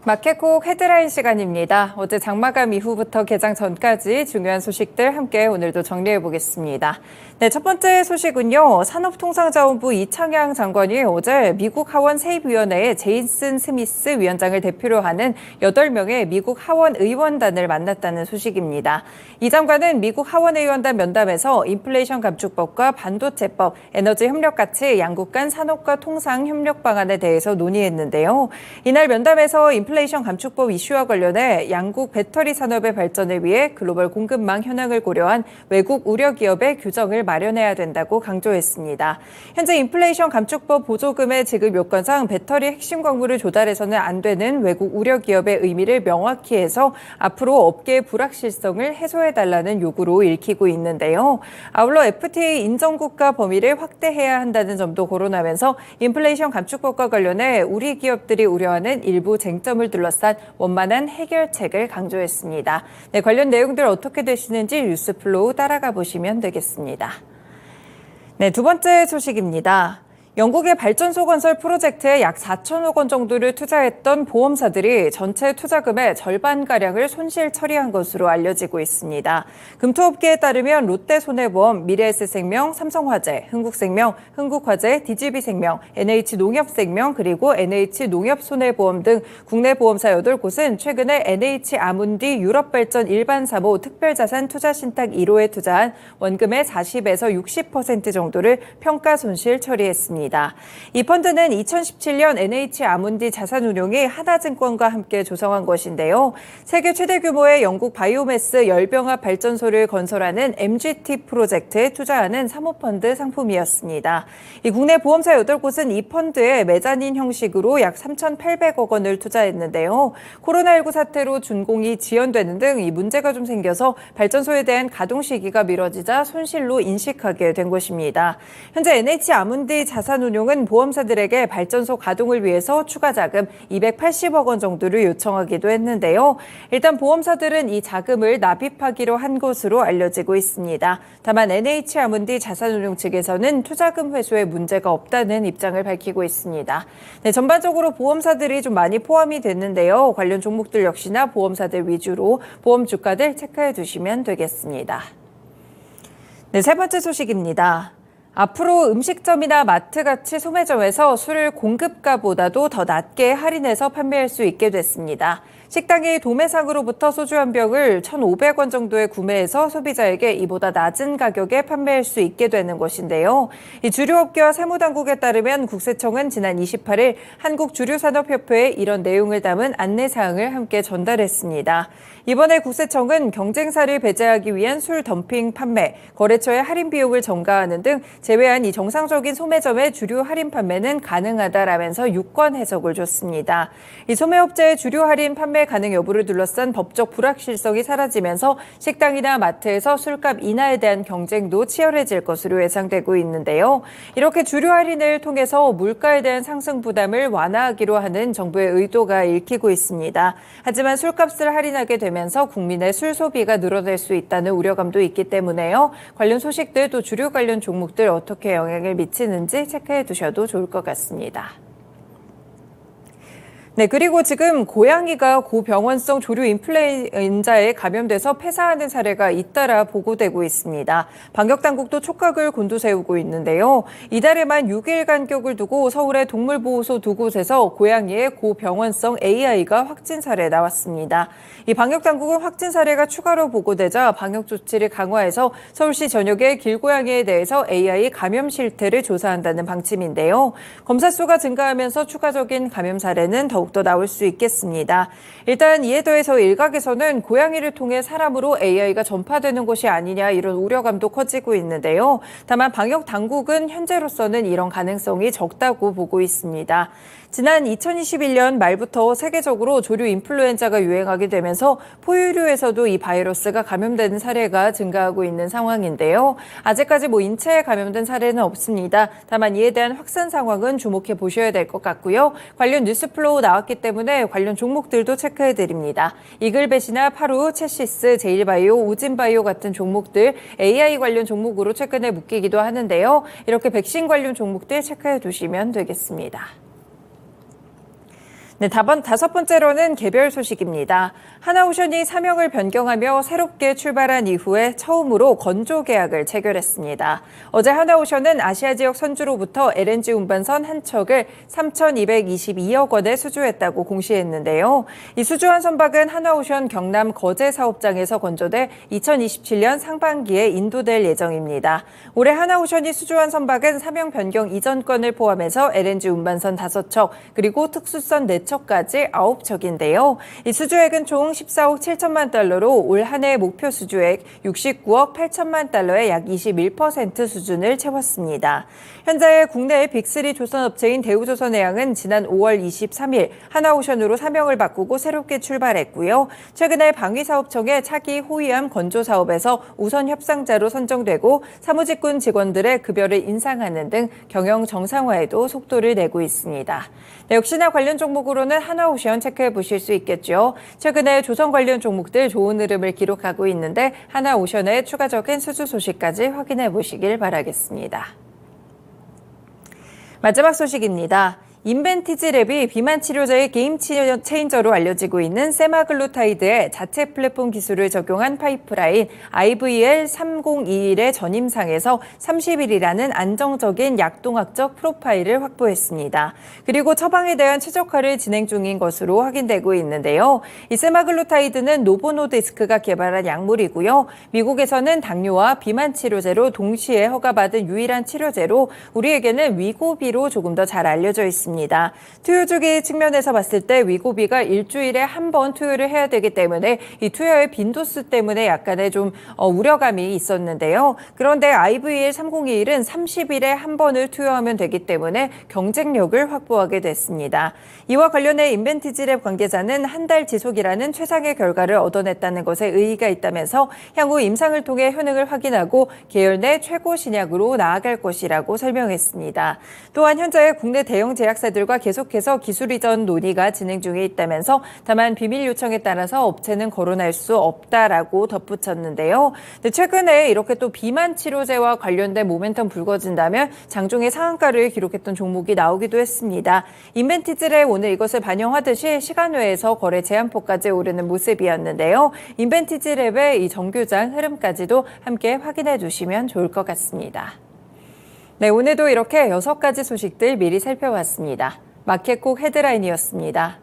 마켓콕 헤드라인 시간입니다. 어제 장마감 이후부터 개장 전까지 중요한 소식들 함께 오늘도 정리해 보겠습니다. 네, 첫 번째 소식은요. 산업통상자원부 이창양 장관이 어제 미국 하원 세입위원회의 제이슨 스미스 위원장을 대표로 하는 8명의 미국 하원 의원단을 만났다는 소식입니다. 이 장관은 미국 하원 의원단 면담에서 인플레이션 감축법과 반도체법, 에너지 협력 같이 양국 간 산업과 통상 협력 방안에 대해서 논의했는데요. 이날 면담에서 인플레이션 감축법 이슈와 관련해 양국 배터리 산업의 발전을 위해 글로벌 공급망 현황을 고려한 외국 우려 기업의 규정을 마련해야 된다고 강조했습니다. 현재 인플레이션 감축법 보조금의 지급 요건상 배터리 핵심 광물을 조달해서는 안 되는 외국 우려 기업의 의미를 명확히 해서 앞으로 업계의 불확실성을 해소해달라는 요구로 읽히고 있는데요. 아울러 FTA 인정국가 범위를 확대해야 한다는 점도 거론하면서 인플레이션 감축법과 관련해 우리 기업들이 우려하는 일부 쟁점을 둘러싼 원만한 해결책을 강조했습니다. 네, 관련 내용들 어떻게 되시는지 뉴스플로우 따라가 보시면 되겠습니다. 네, 두 번째 소식입니다. 영국의 발전소 건설 프로젝트에 약 4천억 원 정도를 투자했던 보험사들이 전체 투자금의 절반가량을 손실 처리한 것으로 알려지고 있습니다. 금토업계에 따르면 롯데손해보험, 미래에셋생명, 삼성화재, 흥국생명, 흥국화재, DGB생명, NH농협생명, 그리고 NH농협손해보험 등 국내 보험사 8곳은 최근에 NH아문디 유럽발전 일반사모 특별자산 투자신탁 1호에 투자한 원금의 40에서 60% 정도를 평가 손실 처리했습니다. 이 펀드는 2017년 NH아문디 자산운용이 하나증권과 함께 조성한 것인데요. 세계 최대 규모의 영국 바이오매스 열병합 발전소를 건설하는 MGT 프로젝트에 투자하는 사모펀드 상품이었습니다. 이 국내 보험사 8곳은 이 펀드에 메자닌 형식으로 약 3,800억 원을 투자했는데요. 코로나19 사태로 준공이 지연되는 등 이 문제가 좀 생겨서 발전소에 대한 가동 시기가 미뤄지자 손실로 인식하게 된 것입니다. 현재 NH아문디 자산운용은 보험사들에게 발전소 가동을 위해서 추가 자금 280억 원 정도를 요청하기도 했는데요. 일단 보험사들은 이 자금을 납입하기로 한 것으로 알려지고 있습니다. 다만 NH아문디 자산운용 측에서는 투자금 회수에 문제가 없다는 입장을 밝히고 있습니다. 네, 전반적으로 보험사들이 좀 많이 포함이 됐는데요. 관련 종목들 역시나 보험사들 위주로 보험 주가들 체크해 두시면 되겠습니다. 네, 세 번째 소식입니다. 앞으로 음식점이나 마트같이 소매점에서 술을 공급가보다도 더 낮게 할인해서 판매할 수 있게 됐습니다. 식당이 도매상으로부터 소주 한 병을 1,500원 정도에 구매해서 소비자에게 이보다 낮은 가격에 판매할 수 있게 되는 것인데요. 이 주류업계와 세무당국에 따르면 국세청은 지난 28일 한국주류산업협회에 이런 내용을 담은 안내사항을 함께 전달했습니다. 이번에 국세청은 경쟁사를 배제하기 위한 술 덤핑 판매, 거래처의 할인 비용을 전가하는 등 제외한 이 정상적인 소매점의 주류 할인 판매는 가능하다라면서 유권 해석을 줬습니다. 이 소매업체의 주류 할인 판매 가능 여부를 둘러싼 법적 불확실성이 사라지면서 식당이나 마트에서 술값 인하에 대한 경쟁도 치열해질 것으로 예상되고 있는데요. 이렇게 주류 할인을 통해서 물가에 대한 상승 부담을 완화하기로 하는 정부의 의도가 읽히고 있습니다. 하지만 술값을 할인하게 되면서 국민의 술 소비가 늘어날 수 있다는 우려감도 있기 때문에요. 관련 소식들 또 주류 관련 종목들 어떻게 영향을 미치는지 체크해 두셔도 좋을 것 같습니다. 네, 그리고 지금 고양이가 고병원성 조류 인플루엔자에 감염돼서 폐사하는 사례가 잇따라 보고되고 있습니다. 방역당국도 촉각을 곤두세우고 있는데요. 이달에만 6일 간격을 두고 서울의 동물보호소 2곳에서 고양이의 고병원성 AI가 확진 사례 나왔습니다. 이 방역당국은 확진 사례가 추가로 보고되자 방역 조치를 강화해서 서울시 전역의 길고양이에 대해서 AI 감염 실태를 조사한다는 방침인데요. 검사 수가 증가하면서 추가적인 감염 사례는 더욱더 나올 수 있겠습니다. 일단 이에 더해서 일각에서는 고양이를 통해 사람으로 AI가 전파되는 것이 아니냐 이런 우려감도 커지고 있는데요. 다만 방역 당국은 현재로서는 이런 가능성이 적다고 보고 있습니다. 지난 2021년 말부터 세계적으로 조류 인플루엔자가 유행하게 되면서 포유류에서도 이 바이러스가 감염되는 사례가 증가하고 있는 상황인데요. 아직까지 인체에 감염된 사례는 없습니다. 다만 이에 대한 확산 상황은 주목해 보셔야 될 것 같고요. 관련 뉴스플로우 나왔기 때문에 관련 종목들도 체크해 드립니다. 이글벳이나 파루, 채시스, 제일바이오, 우진바이오 같은 종목들 AI 관련 종목으로 최근에 묶이기도 하는데요. 이렇게 백신 관련 종목들 체크해 두시면 되겠습니다. 네, 다섯 번째로는 개별 소식입니다. 하나오션이 사명을 변경하며 새롭게 출발한 이후에 처음으로 건조 계약을 체결했습니다. 어제 하나오션은 아시아 지역 선주로부터 LNG 운반선 한 척을 3,222억 원에 수주했다고 공시했는데요. 이 수주한 선박은 하나오션 경남 거제 사업장에서 건조돼 2027년 상반기에 인도될 예정입니다. 올해 하나오션이 수주한 선박은 사명 변경 이전 건을 포함해서 LNG 운반선 5척, 그리고 특수선 4척까지 9척인데요. 이 수주액은 총 14억 7천만 달러로 올 한 해 목표 수주액 69억 8천만 달러의 약 21% 수준을 채웠습니다. 현재 국내 빅3 조선업체인 대우조선해양은 지난 5월 23일 하나오션으로 사명을 바꾸고 새롭게 출발했고요. 최근에 방위사업청의 차기 호위함 건조 사업에서 우선 협상자로 선정되고 사무직군 직원들의 급여를 인상하는 등 경영 정상화에도 속도를 내고 있습니다. 네, 역시나 관련 종목으로는 하나오션 체크해 보실 수 있겠죠. 최근에 조선 관련 종목들 좋은 흐름을 기록하고 있는데 하나오션의 추가적인 수주 소식까지 확인해 보시길 바라겠습니다. 마지막 소식입니다. 인벤티지랩이 비만 치료제의 게임 체인저로 알려지고 있는 세마글루타이드의 자체 플랫폼 기술을 적용한 파이프라인 IVL3021의 전임상에서 30일이라는 안정적인 약동학적 프로파일을 확보했습니다. 그리고 처방에 대한 최적화를 진행 중인 것으로 확인되고 있는데요. 이 세마글루타이드는 노보노디스크가 개발한 약물이고요. 미국에서는 당뇨와 비만 치료제로 동시에 허가받은 유일한 치료제로 우리에게는 위고비로 조금 더 잘 알려져 있습니다. 투여 주기 측면에서 봤을 때 위고비가 일주일에 한 번 투여를 해야 되기 때문에 이 투여의 빈도수 때문에 약간의 좀 우려감이 있었는데요. 그런데 IVL3021은 30일에 한 번을 투여하면 되기 때문에 경쟁력을 확보하게 됐습니다. 이와 관련해 인벤티지랩 관계자는 한 달 지속이라는 최상의 결과를 얻어냈다는 것에 의의가 있다면서 향후 임상을 통해 효능을 확인하고 계열 내 최고 신약으로 나아갈 것이라고 설명했습니다. 또한 현재 국내 대형 제약사들과 계속해서 기술 이전 논의가 진행 중에 있다면서 다만 비밀 요청에 따라서 업체는 거론할 수 없다라고 덧붙였는데요. 최근에 이렇게 또 비만 치료제와 관련된 모멘텀 불거진다면 장중에 상한가를 기록했던 종목이 나오기도 했습니다. 인벤티지랩 오늘 이것을 반영하듯이 시간 외에서 거래 제한폭까지 오르는 모습이었는데요. 인벤티지랩의 이 정규장 흐름까지도 함께 확인해 주시면 좋을 것 같습니다. 네, 오늘도 이렇게 6가지 소식들 미리 살펴봤습니다. 마켓콕 헤드라인이었습니다.